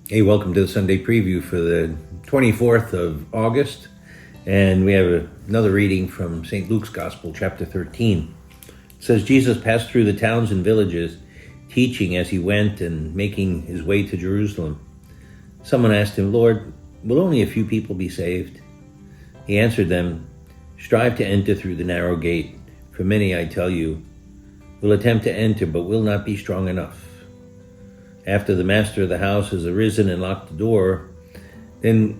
Hey, welcome to the Sunday preview for the 24th of August. And we have another reading from St. Luke's Gospel, chapter 13. It says, Jesus passed through the towns and villages, teaching as he went and making his way to Jerusalem. Someone asked him, Lord, will only a few people be saved? He answered them, strive to enter through the narrow gate. For many, I tell you, will attempt to enter, but will not be strong enough. After the master of the house has arisen and locked the door, then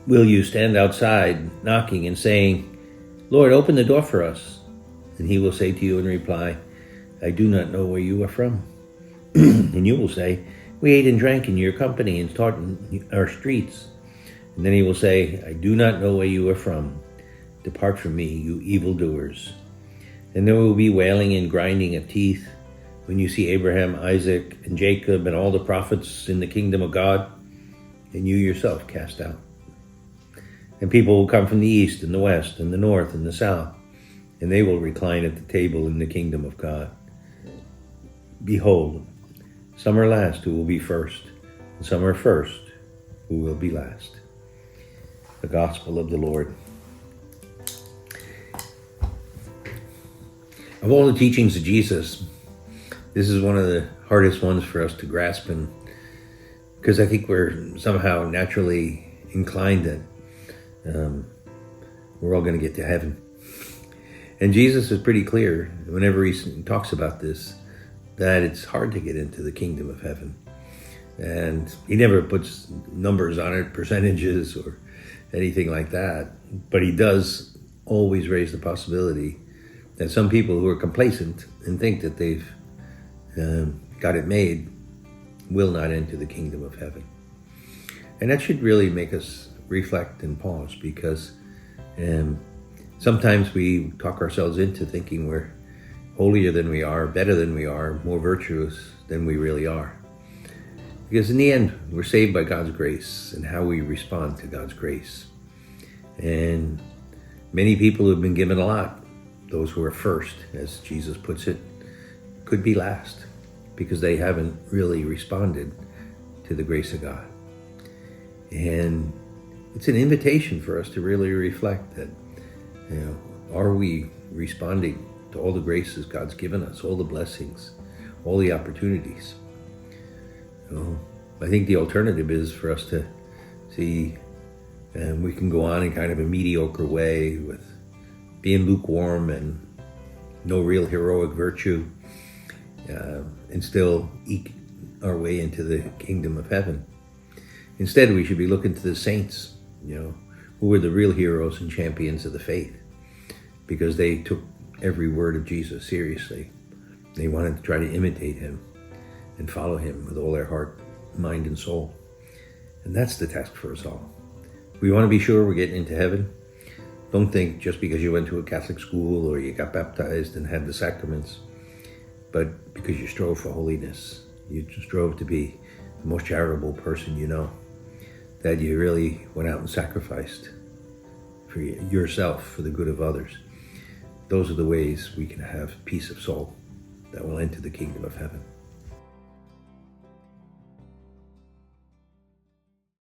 will you stand outside knocking and saying, Lord, open the door for us. And he will say to you in reply, I do not know where you are from. And you will say, we ate and drank in your company and taught in our streets. And then he will say, I do not know where you are from. Depart from me, you evildoers. And there will be wailing and grinding of teeth when you see Abraham, Isaac, and Jacob, and all the prophets in the kingdom of God, and you yourself cast out. And people will come from the east and the west and the north and the south, and they will recline at the table in the kingdom of God. Behold, some are last who will be first, and some are first who will be last. The gospel of the Lord. Of all the teachings of Jesus, this is one of the hardest ones for us to grasp, and because I think we're somehow naturally inclined that we're all going to get to heaven. And Jesus is pretty clear whenever he talks about this, that it's hard to get into the kingdom of heaven. And he never puts numbers on it, percentages or anything like that. But he does always raise the possibility that some people who are complacent and think that they've got it made will not enter the kingdom of heaven. And that should really make us reflect and pause, because sometimes we talk ourselves into thinking we're holier than we are, better than we are, more virtuous than we really are. Because in the end, we're saved by God's grace and how we respond to God's grace. And many people who have been given a lot, those who are first, as Jesus puts it, could be last, because they haven't really responded to the grace of God. And it's an invitation for us to really reflect that, are we responding to all the graces God's given us, all the blessings, all the opportunities? I think the alternative is for us to see, we can go on in kind of a mediocre way with being lukewarm and no real heroic virtue, and still eke our way into the kingdom of heaven. Instead, we should be looking to the saints, who were the real heroes and champions of the faith, because they took every word of Jesus seriously. They wanted to try to imitate him and follow him with all their heart, mind, and soul. And that's the task for us all. We want to be sure we're getting into heaven. Don't think just because you went to a Catholic school or you got baptized and had the sacraments, but because you strove for holiness, you strove to be the most charitable person you know, that you really went out and sacrificed for yourself for the good of others. Those are the ways we can have peace of soul that will enter the kingdom of heaven.